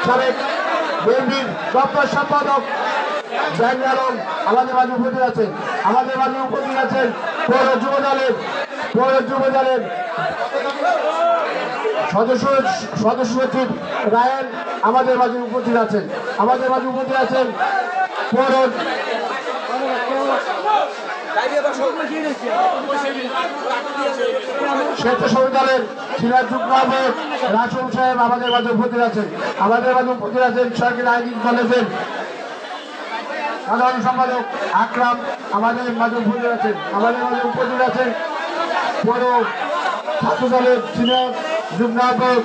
সাবেক বিএনপির দপ্তর সম্পাদক জাহাঙ্গীর আলম আমাদের মাঝে উপস্থিত আছেন। আমাদের মাঝে উপস্থিত আছেন পৌর যুব দলের সদস্য সচিব রায়ন আমাদের মাঝে উপস্থিত আছেন। আমাদের মাঝে উপস্থিত আছেন পৌর স্বেচ্ছাসেবী দলের সিরাজ যুগ্ম আহ্বায়ক রাসুল সাহেব আমাদের মাঝে উপস্থিত আছেন। আমাদের মাঝে উপস্থিত আছেন সরকারি আইন কলেজের সাধারণ সম্পাদক আকরাম আমাদের মাঝে উপস্থিত আছেন। আমাদের মাঝে উপস্থিত আছেন পৌর ছাত্র দলের সিনিয়র যুগ্ম আহ্বায়ক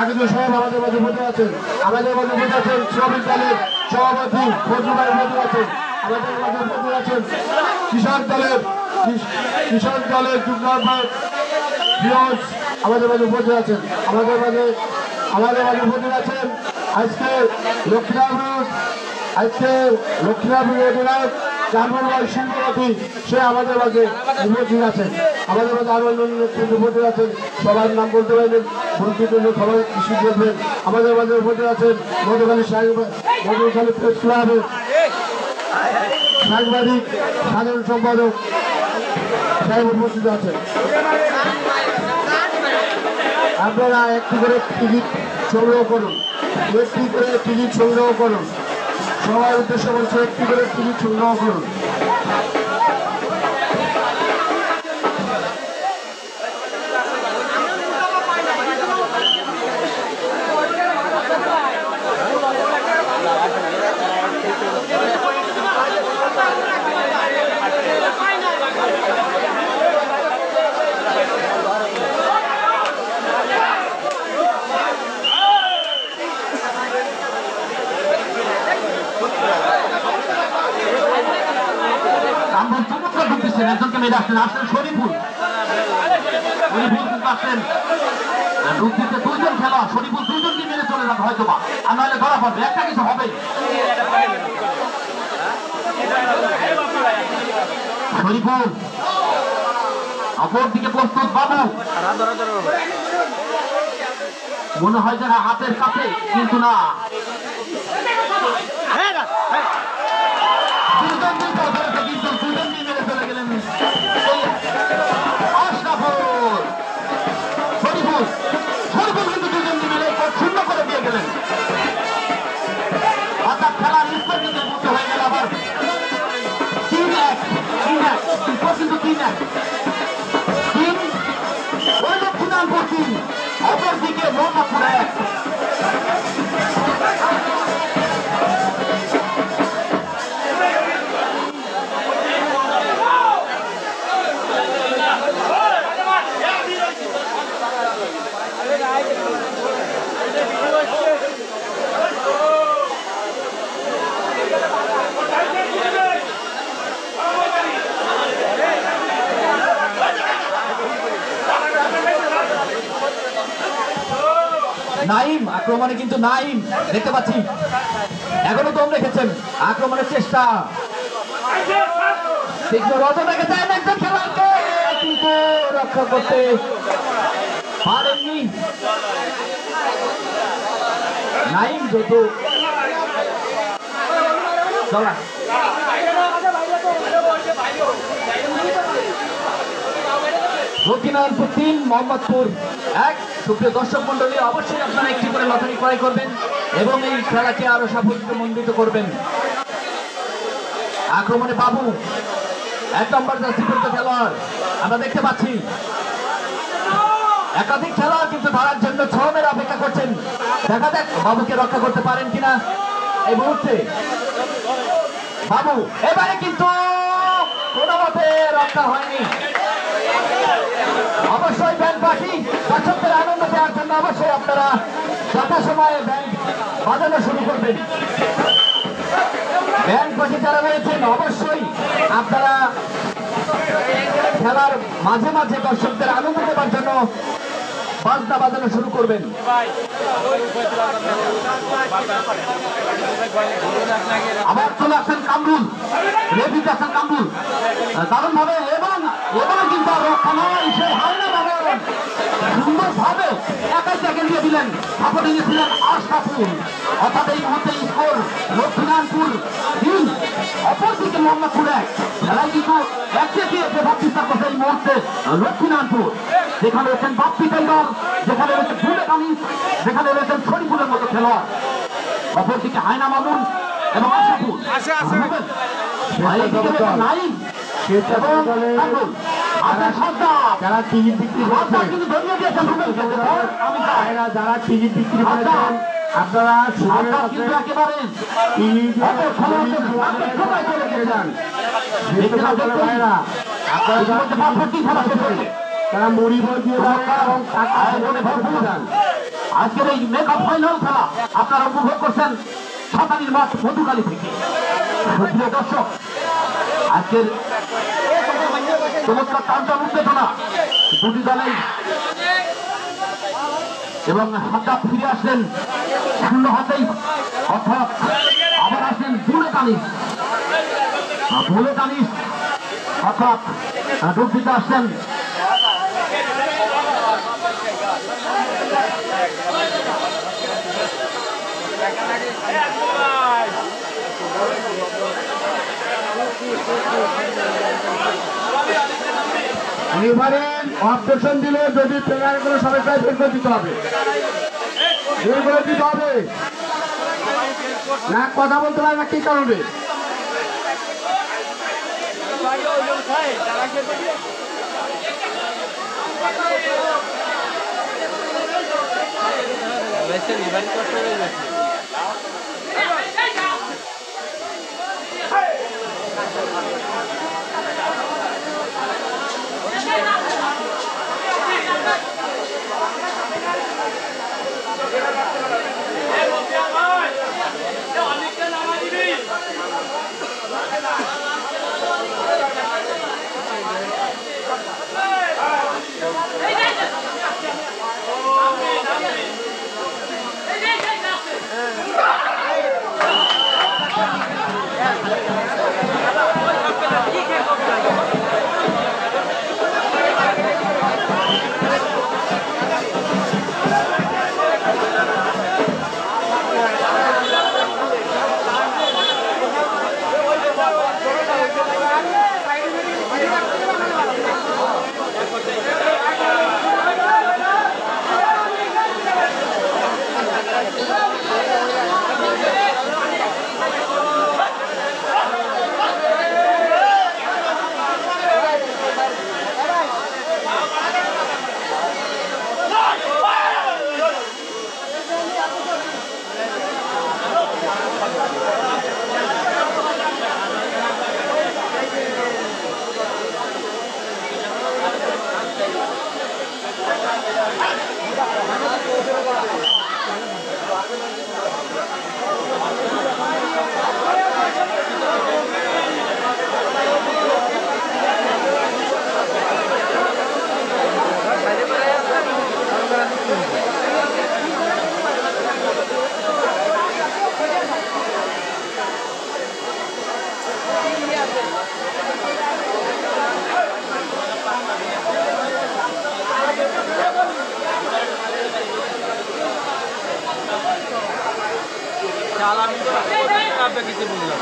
আকিদুল সাহেব আমাদের মাঝে উপস্থিত আছেন। আমাদের মাঝে উপস্থিত আছেন শ্রমিক দলের সভাপতি ফজলুল ভাই উপস্থিত আছেন। আমাদের মাঝে উপস্থিত আছেন কৃষক দলের যুগ্ম আহ্বায়ক ফিরোজ আমাদের মাঝে উপস্থিত আছেন। আমাদের মাঝে উপস্থিত আছেন আজকে লক্ষ্মীনাথ অধিনায়ক জাহাঙ্গীর ভাই শিল্পপতি সে আমাদের মাঝে উপস্থিত আছেন। আমাদের মাঝে আরো উপস্থিত আছেন, সবার নাম বলতে পারবেন, পরিচিত সবাই কিছু বলবেন। আমাদের মাঝে উপস্থিত আছেন মধুখালী প্রেস ক্লাবের সাংবাদিক সাধারণ সম্পাদক সাহেব উপস্থিত আছেন। আপনারা একটি করে টিকিট সংগ্রহ করুন, সবার উদ্দেশ্য বলছে একটি করে টিকিট সংগ্রহ করুন। একজনকে মেরে আসছেন শরীফুল কিন্তু আসছেন রূপ দিতে দুইজন খেলা শরীফুল দুইজনকে মেরে চলে যাবে হয়তো বা আর নাহলে ধরা পড়বে একটা কিছু হবে। শরীফুল অপর দিকে প্রস্তুত বাবু মনে হয় যেন হাতের কাছে কিন্তু না অপরদিকে মোহাম্মদপুর এক নাইম আক্রমণে কিন্তু নাইম দেখতে পাচ্ছি এখনো দম রেখেছেন আক্রমণের চেষ্টা একজন খেলোয়াড়কে কিন্তু রক্ষা করতে পারেননি নাইম যেহেতু চলা লক্ষ্মীনারায়ণপুর 3 মোহাম্মদপুর 1। সুপ্রিয় দর্শক মন্ডলী, অবশ্যই আপনারা একটি করে লটারি ক্রয় করবেন এবং এই খেলাকে আরো সাফল্যমণ্ডিত করবেন। আক্রমণে বাবু 1 নম্বর জার্সিপূর্ত খেলোয়াড় আমরা দেখতে পাচ্ছি একাধিক খেলোয়াড় কিন্তু ধরার জন্য ছমের অপেক্ষা করছেন। দেখা যাক বাবুকে রক্ষা করতে পারেন কিনা এই মুহূর্তে। বাবু এবারে কিন্তু কোনো মতে রক্ষা হয়নি। অবশ্যই ব্যান্ড পার্টি দর্শকদের আনন্দ দেওয়ার জন্য অবশ্যই আপনারা যথাসময়ে ব্যান্ড বাজানো শুরু করবেন। ব্যান্ড পার্টি যারা রয়েছেন অবশ্যই আপনারা খেলার মাঝে মাঝে দর্শকদের আনন্দ দেওয়ার জন্য বাজনা বাজানো শুরু করবেন। আবার চলে আসেন কামরুল, রেভিজ আসেন কামরুল দারুণ ভাবে এবং এবারে কিন্তু আর রক্ষা নয়, সেই হায়না বাবন সুন্দরভাবে একাই ট্যাকেল দিয়ে দিলেন, সাপোর্টে নিয়েছিলেন আশরাফুল। অর্থাৎ এই মুহূর্তে স্কোর লক্ষ্মীনারায়ণপুর 3, অপরদিকে মোহাম্মদপুর 1। খেলায় কিন্তু একচেয়ে প্রভাব বিস্তার করছে এই মুহূর্তে লক্ষ্মীনারায়ণপুর। যেখানে রয়েছেন বাপ্পি টাইগার, যেখানে রয়েছেন বুলেট আনিস, যেখানে রয়েছেন শরীফুলের মতো খেলোয়াড়, অপরদিকে হায়না মামুন এবং আশরাফুল। নাইম যারা টিকিট বিক্রি করছেন, যারা টিকিট বিক্রি করেছেন, আপনারা একেবারে তারা মুড়ি বই দিয়ে এবং টাকা। আজকের এই মেকআপ ফাইনাল খেলা আপনারা উপভোগ করছেন সাতানির মাঠ মধুকালী থেকে। প্রিয় দর্শক, আজকের চমৎকার টানটান উত্তেজনা দুটি দলেই, এবং হাতটা ফিরে আসলেন শূন্য হাতেই, অর্থাৎ আবার আসলেন বুলেট আনিস। বুলেট আনিস অর্থাৎ ডুব দিতে আসলেন এবারে অবজেকশন দিলে যদি প্লেয়ার কোনো সমস্যায় বের করে দিতে হবে, বের করে দিতে হবে না, কথা বলতে পারে না কি কারণে। কিছু বললাম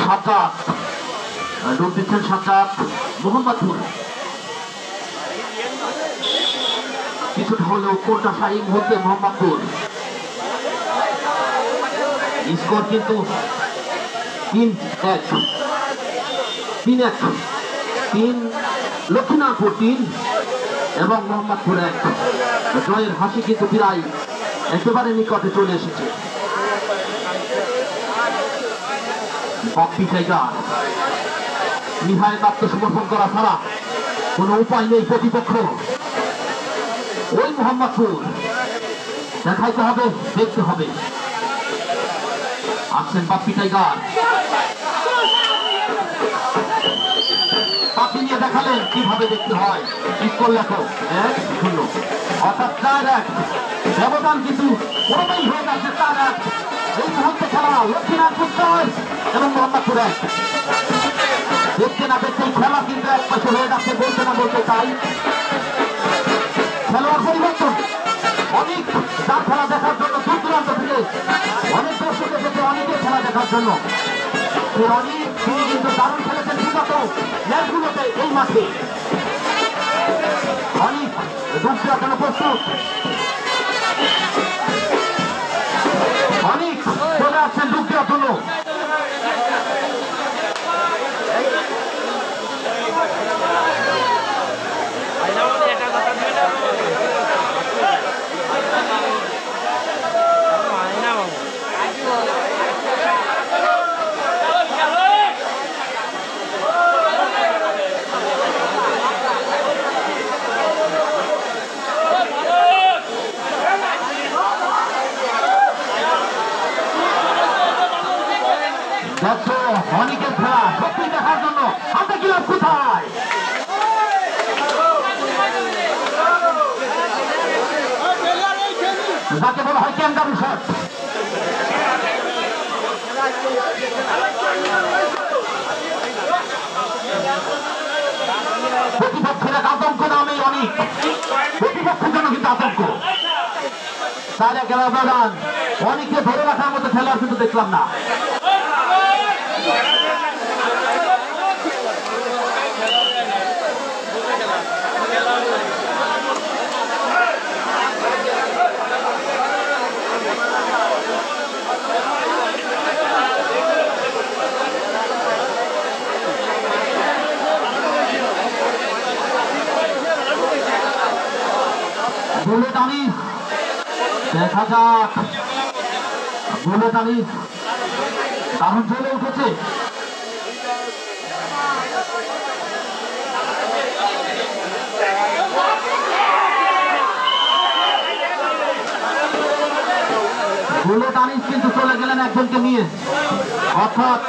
সাজ্জাদ ডুব দিচ্ছেন সাজ্জাদ মোহাম্মদপুর কিছুটা হলেও কোনটা শাহী মুহূর্তে মোহাম্মদপুর স্কোর কিন্তু 3-1 লক্ষ্মীনাথপুর 3 এবং মোহাম্মদপুর 1 জয়ের হাসি কিন্তু প্রায় একেবারে নিকটে চলে এসেছে। নিহায় আত্মসমর্পণ করা ছাড়া কোন উপায় নেই প্রতিপক্ষ ওই মোহাম্মদপুর দেখাইতে হবে দেখতে হবে। আসছেন বাপ্পি টাইগার বাপ্পি নিয়ে দেখালেন কিভাবে দেখতে হয় স্কোর লেখো 1-0 অর্থাৎ 4-1 ব্যবধান কিন্তু পুরোটাই হয়ে যাচ্ছে 4-1 এই মুহূর্তে খেলা লক্ষ্মীনাথপুর 6 এবং মোহাম্মদপুর 1 দেখতে না দেখতেই খেলা কিন্তু এক পাশে হয়ে যাচ্ছে বলতে না বলতে তাই খেলোয়াড় পরিবর্তন অনেক তার খেলা দেখার জন্য দূর দূরান্ত থেকে অনেক দর্শক এসেছে অনেকের খেলা দেখার জন্য সেই অনেক তিনি কিন্তু দারুণ খেলেছেন বিগত ম্যাচগুলোতে এই মাঠে অনেক দূর জন্য প্রস্তুত অনেক চলে আসছেন ডুব দেওয়ার জন্য অনেকের খেলা সত্যি দেখার জন্য হাতে গিলাম কোথায় যাকে বলা হয় ক্যাঙ্গারু শট প্রতিপক্ষের এক আতঙ্ক নামে অনেক প্রতিপক্ষের জন্য কিন্তু আতঙ্ক তার এক ব্যবধান অনেককে ধরে রাখার মতো খেলার কিন্তু দেখলাম না বুলেট আনিস দেখা যাক বুলেট আনিস দারুণ চলে উঠেছে বুলেট আনিস কিন্তু চলে গেলেন একজনকে নিয়ে অর্থাৎ